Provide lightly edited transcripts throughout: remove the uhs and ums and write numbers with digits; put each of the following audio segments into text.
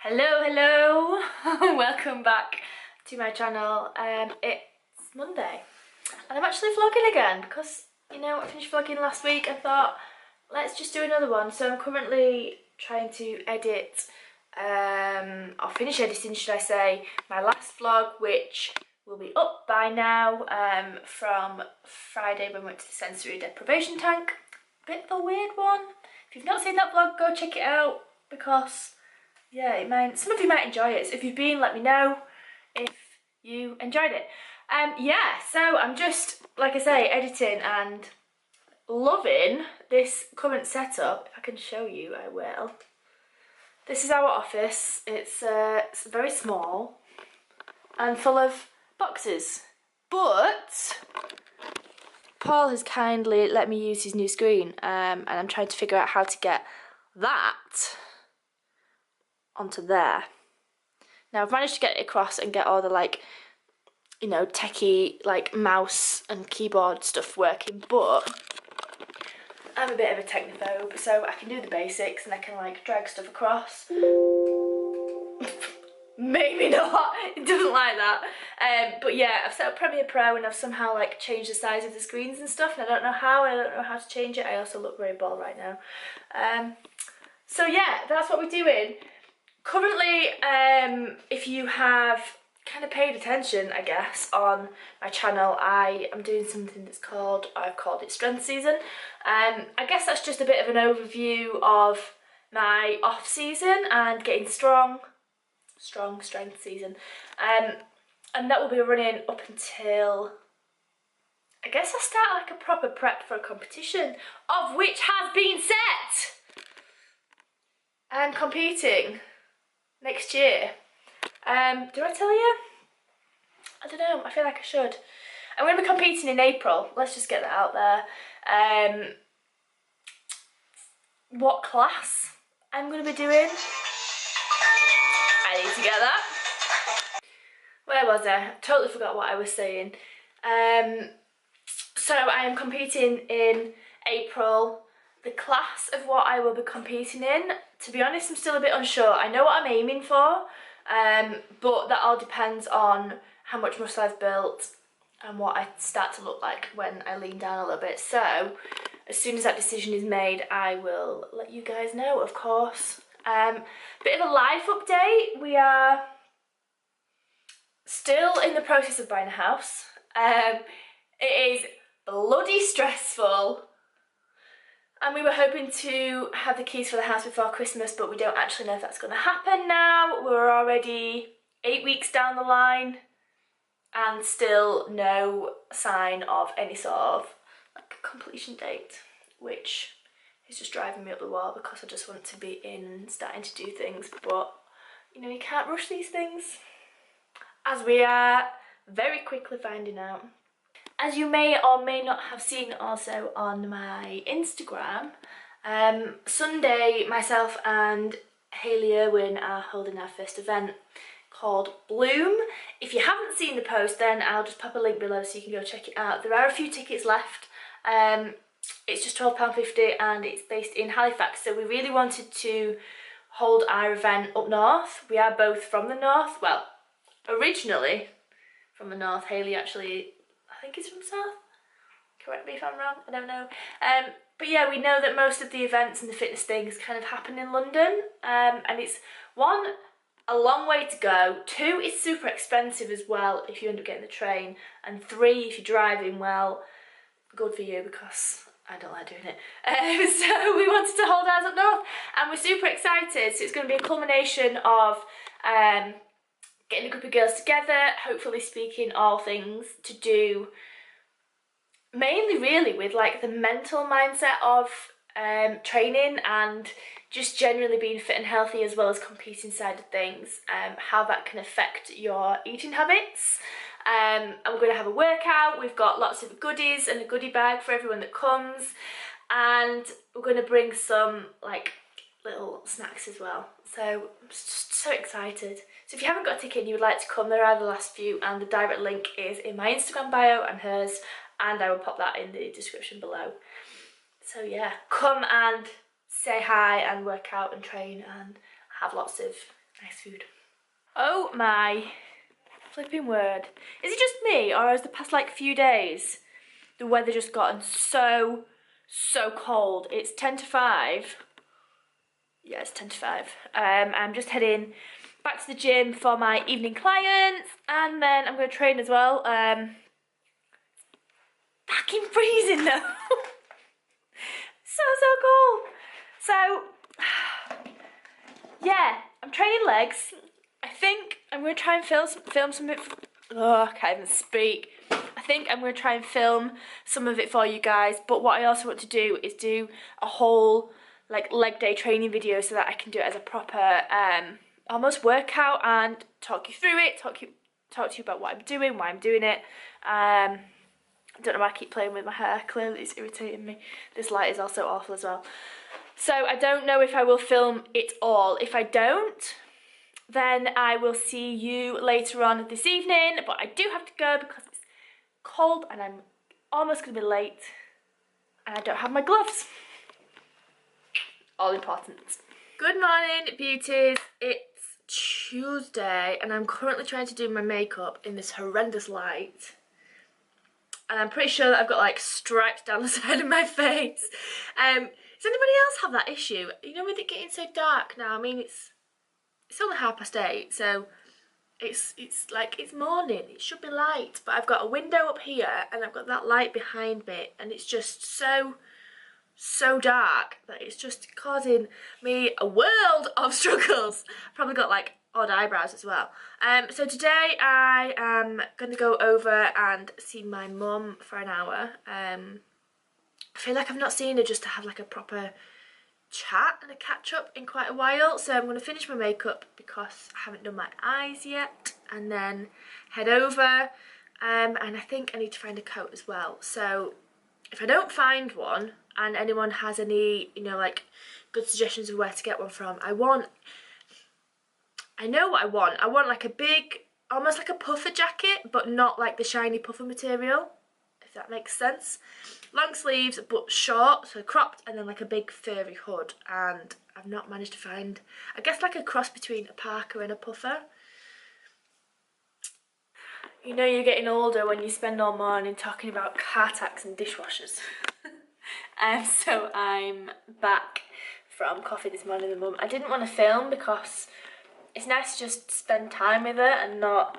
Hello, welcome back to my channel. It's Monday and I'm actually vlogging again because, you know, I finished vlogging last week and thought let's just do another one. So I'm currently trying to edit, or finish editing should I say, my last vlog, which will be up by now, from Friday when we went to the sensory deprivation tank. Bit of a weird one. If you've not seen that vlog, go check it out because yeah, some of you might enjoy it. So if you've been, let me know if you enjoyed it. Yeah, so I'm just, like I say, editing and loving this current setup. If I can show you, I will. This is our office. It's very small and full of boxes. But Paul has kindly let me use his new screen, and I'm trying to figure out how to get that onto there. Now I've managed to get it across and get all the, like, you know, techie, like, mouse and keyboard stuff working, but I'm a bit of a technophobe, so I can do the basics and I can, like, drag stuff across. Maybe not, it doesn't like that. But yeah, I've set up Premiere Pro and I've somehow, like, changed the size of the screens and stuff, and I don't know how to change it. I also look very bald right now. So yeah, that's what we're doing. Currently, if you have kind of paid attention, I guess, on my channel, I am doing something that's I've called it Strength Season. I guess that's just a bit of an overview of my off season and getting strong strength season. And that will be running up until, I guess I start like a proper prep for a competition, of which has been set. I'm competing next year. Do I tell you? I don't know, I feel like I should. I'm going to be competing in April, let's just get that out there. What class I'm going to be doing, I need to get that. Where was I? Totally forgot what I was saying. So I am competing in April. The class of what I will be competing in, to be honest, I'm still a bit unsure. I know what I'm aiming for, but that all depends on how much muscle I've built and what I start to look like when I lean down a little bit. So as soon as that decision is made, I will let you guys know, of course. Bit of a life update. We are still in the process of buying a house. It is bloody stressful. And we were hoping to have the keys for the house before Christmas, but we don't actually know if that's going to happen now. We're already 8 weeks down the line and still no sign of any sort of, like, completion date, which is just driving me up the wall because I just want to be in and starting to do things. But, you know, you can't rush these things, as we are very quickly finding out. As you may or may not have seen also on my Instagram, Sunday myself and Hayley Irwin are holding our first event called Bloom. If you haven't seen the post, then I'll just pop a link below so you can go check it out. There are a few tickets left. It's just £12.50 and it's based in Halifax, so we really wanted to hold our event up north. We are both from the north, well, originally from the north. Hayley actually, I think he's from south. Correct me if I'm wrong, I don't know. But yeah, we know that most of the events and the fitness things kind of happen in London. And it's, one, a long way to go. Two, it's super expensive as well if you end up getting the train. And three, if you're driving, well, good for you because I don't like doing it. So we wanted to hold ours up north and we're super excited. So it's going to be a culmination of getting a group of girls together, hopefully speaking all things to do mainly really with, like, the mental mindset of training and just generally being fit and healthy, as well as competing side of things, how that can affect your eating habits. And we're going to have a workout. We've got lots of goodies and a goodie bag for everyone that comes, and we're going to bring some, like, little snacks as well. So I'm just so excited. So if you haven't got a ticket and you would like to come, there are the last few, and the direct link is in my Instagram bio and hers, and I will pop that in the description below. So yeah, come and say hi and work out and train and have lots of Nice food. Oh my flipping word. Is it just me, or has the past like few days the weather just gotten so cold? It's 10 to 5. Yeah, it's 10 to 5. I'm just heading back to the gym for my evening clients, and then I'm going to train as well. Fucking freezing though. so cold. So yeah, I'm training legs. I think I'm going to try and film some of it. Oh, I can't even speak. I think I'm going to try and film some of it for you guys, but what I also want to do is do a whole like leg day training video so that I can do it as a proper almost workout and talk you through it, talk to you about what I'm doing, why I'm doing it. I don't know why I keep playing with my hair, clearly it's irritating me. This light is also awful as well. So I don't know if I will film it all. If I don't, then I will see you later on this evening, but I do have to go because it's cold and I'm almost going to be late and I don't have my gloves. All important. Good morning, beauties. It's Tuesday and I'm currently trying to do my makeup in this horrendous light. And I'm pretty sure that I've got like stripes down the side of my face. Does anybody else have that issue? You know, with it getting so dark now, I mean, it's only 8:30, so it's like, it's morning, it should be light, but I've got a window up here and I've got that light behind me and it's just so dark that it's just causing me a world of struggles. I've probably got like odd eyebrows as well. So today I am going to go over and see my mum for an hour. I feel like I've not seen her just to have like a proper chat and a catch up in quite a while, so I'm going to finish my makeup because I haven't done my eyes yet and then head over, and I think I need to find a coat as well. So if I don't find one and anyone has any, you know, like good suggestions of where to get one from, I know what I want like a big, almost like a puffer jacket, but not like the shiny puffer material, if that makes sense. Long sleeves but short, so cropped, and then like a big furry hood. And I've not managed to find, I guess, like a cross between a parka and a puffer. You know you're getting older when you spend all morning talking about car tax and dishwashers. So I'm back from coffee this morning with Mum. I didn't want to film because it's nice to just spend time with her and not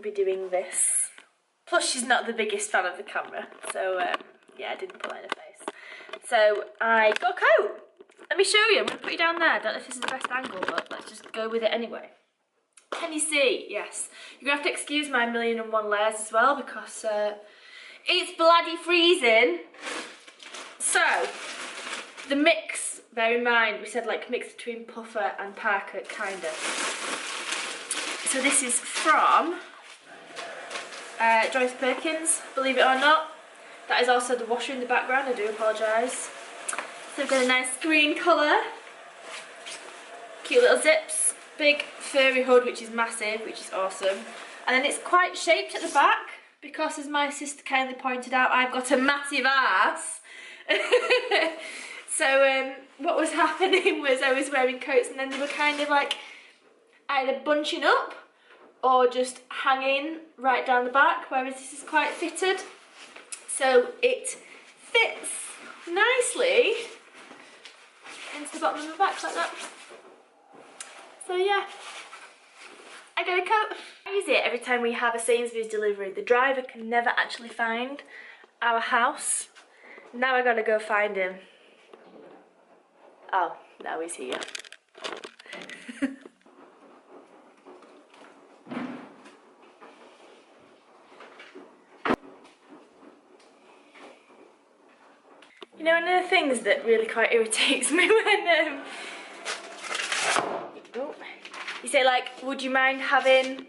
be doing this. Plus she's not the biggest fan of the camera, so yeah, I didn't put that in her face. So I got a coat. Let me show you. I'm going to put you down there. I don't know if this is the best angle, but let's just go with it anyway. Can you see? Yes. You're going to have to excuse my 1,000,001 layers as well because it's bloody freezing. So, the mix, bear in mind, we said like mix between puffer and parka, kind of. So this is from Joyce Perkins, believe it or not. That is also the washer in the background, I do apologise. So we've got a nice green colour, cute little zips, big furry hood which is massive, which is awesome. And then it's quite shaped at the back because, as my sister kindly pointed out, I've got a massive ass. So what was happening was I was wearing coats and then they were kind of like either bunching up or just hanging right down the back, whereas this is quite fitted. So it fits nicely into the bottom of my back like that. So yeah, I got a coat. I use it every time we have a Sainsbury's delivery. The driver can never actually find our house. Now I gotta go find him. Oh, now he's here. You know, one of the things that really quite irritates me when you say like, would you mind having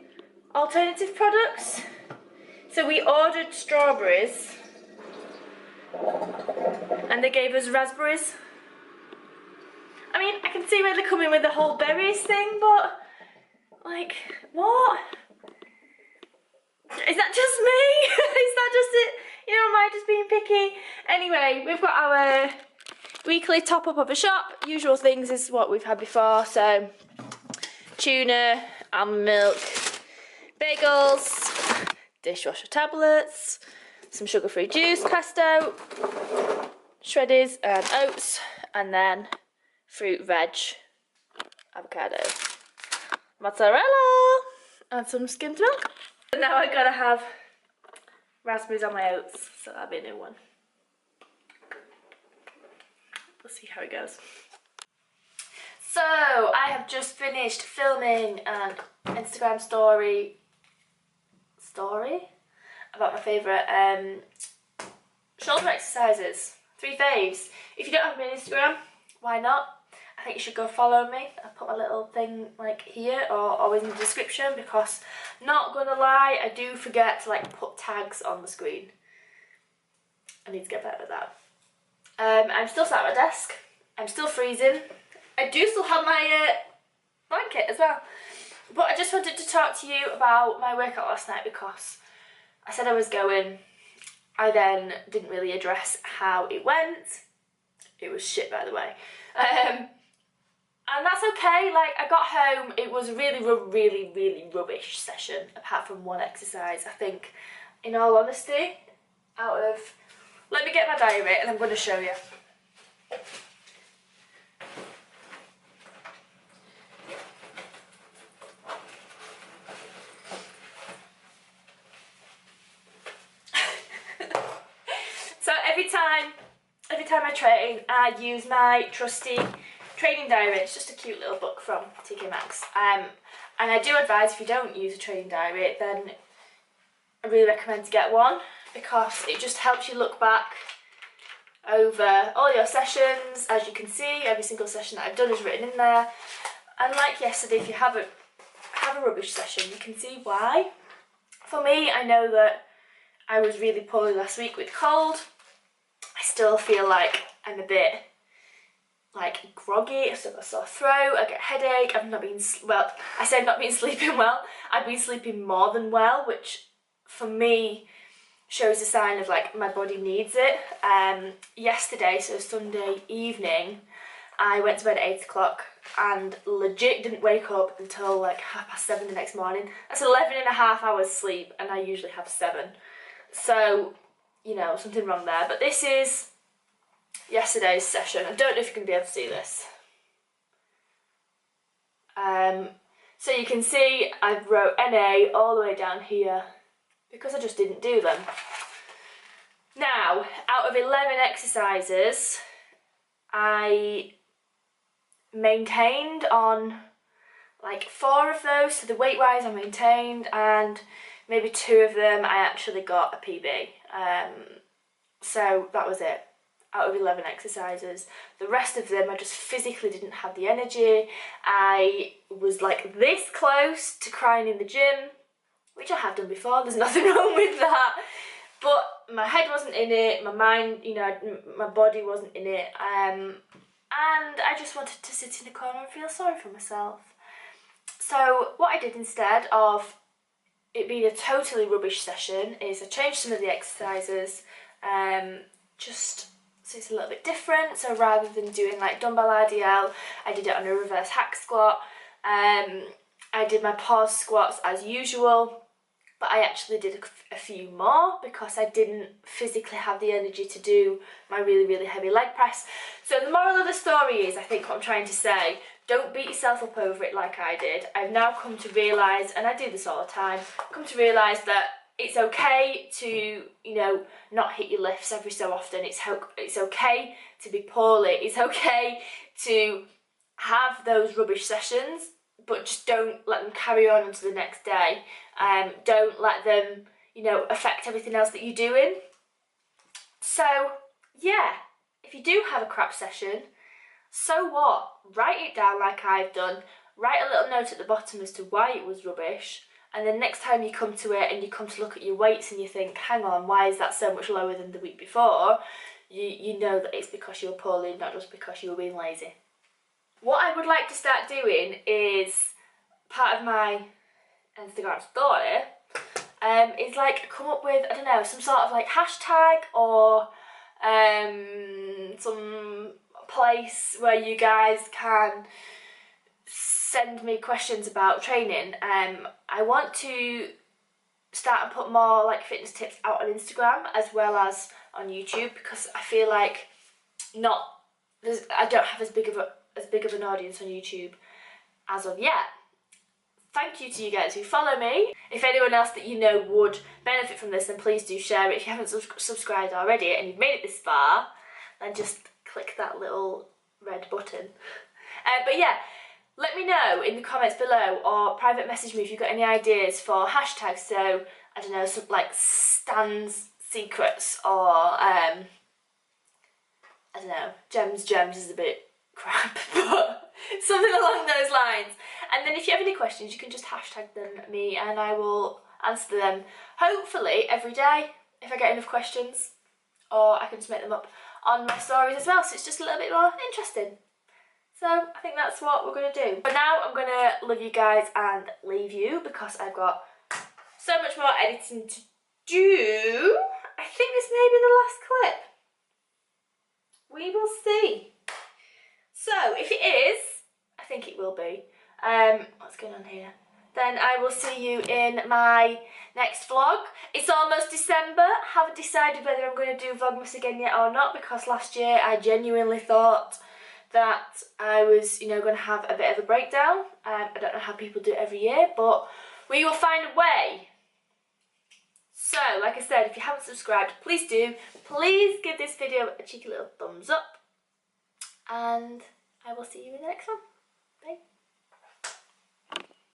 alternative products? So we ordered strawberries and they gave us raspberries. I mean, I can see where they're coming with the whole berries thing, but like, what? Is that just me? Is that just it? You know, am I just being picky? Anyway, we've got our weekly top up of a shop. Usual things is what we've had before, so tuna, almond milk, bagels, dishwasher tablets, some sugar-free juice, pesto, shreddies and oats, and then fruit, veg, avocado, mozzarella, and some skimmed milk. And now I gotta have raspberries on my oats, so that'll be a new one. We'll see how it goes. So I have just finished filming an Instagram story about my favourite shoulder exercises. 3 faves. If you don't have me on Instagram, why not? I think you should go follow me. I'll put my little thing like here or always in the description, because not gonna lie, I do forget to like put tags on the screen. I need to get better at that. I'm still sat at my desk. I'm still freezing. I do still have my blanket as well. But I just wanted to talk to you about my workout last night, because I said I was going. I then didn't really address how it went. It was shit, by the way. And that's okay. Like, I got home, it was a really rubbish session, apart from one exercise. I think, in all honesty, let me get my diary and I'm going to show you. So every time I train, I use my trusty training diary. It's just a cute little book from TK Maxx. And I do advise, if you don't use a training diary, then I really recommend to get one, because it just helps you look back over all your sessions. As you can see, every single session that I've done is written in there. And like yesterday, if you have a rubbish session, you can see why. For me, I know that I was really poorly last week with cold. I still feel like I'm a bit like groggy. I've still got a sore throat. I get a headache. I've not been, well, I said not been sleeping well. I've been sleeping more than well, which for me shows a sign of like my body needs it. Yesterday, so Sunday evening, I went to bed at 8 o'clock and legit didn't wake up until like 7:30 the next morning. That's 11.5 hours sleep, and I usually have 7. So, you know, something wrong there. But this is yesterday's session. I don't know if you can be able to see this. So you can see I wrote NA all the way down here because I just didn't do them. Now, out of 11 exercises, I maintained on like 4 of those. So the weight wise I maintained, and maybe 2 of them I actually got a PB. So that was it. Out of 11 exercises. The rest of them I just physically didn't have the energy. I was like this close to crying in the gym, which I have done before, there's nothing wrong with that. But my head wasn't in it, my mind, you know, my body wasn't in it. And I just wanted to sit in a corner and feel sorry for myself. So what I did instead of it being a totally rubbish session is I changed some of the exercises, just so it's a little bit different. So rather than doing like dumbbell RDL, I did it on a reverse hack squat. I did my pause squats as usual, but I actually did a few more because I didn't physically have the energy to do my really heavy leg press. So the moral of the story is, I think what I'm trying to say, don't beat yourself up over it like I did. I've now come to realise, and I do this all the time, come to realise that it's okay to, you know, not hit your lifts every so often. It's okay to be poorly. It's okay to have those rubbish sessions, but just don't let them carry on into the next day. Don't let them, you know, affect everything else that you're doing. So, yeah, if you do have a crap session, so what? Write it down like I've done. Write a little note at the bottom as to why it was rubbish. And then next time you come to it and you come to look at your weights and you think, hang on, why is that so much lower than the week before? You know that it's because you were poorly, not just because you were being lazy. What I would like to start doing is, part of my Instagram story, is like come up with, I don't know, some sort of like hashtag or some place where you guys can send me questions about training. I want to start and put more like fitness tips out on Instagram as well as on YouTube, because I feel like I don't have as big of an audience on YouTube as of yet. Thank you to you guys who follow me. If anyone else that you know would benefit from this, then please do share it. If you haven't subscribed already and you've made it this far, then just click that little red button. But yeah, let me know in the comments below or private message me if you've got any ideas for hashtags. So, I don't know, something like Stan's Secrets, or I don't know, Gems is a bit crap, but something along those lines. And then if you have any questions, you can just hashtag them at me and I will answer them, hopefully every day if I get enough questions, or I can just make them up on my stories as well, so it's just a little bit more interesting. So I think that's what we're going to do. But now I'm going to love you guys and leave you, because I've got so much more editing to do. I think this may be the last clip. We will see. So if it is, I think it will be. What's going on here? Then I will see you in my next vlog. It's almost December. Haven't decided whether I'm going to do Vlogmas again yet or not, because last year I genuinely thought that I was, going to have a bit of a breakdown. I don't know how people do it every year, but we will find a way. So, like I said, if you haven't subscribed, please do. Please give this video a cheeky little thumbs up. And I will see you in the next one. Bye.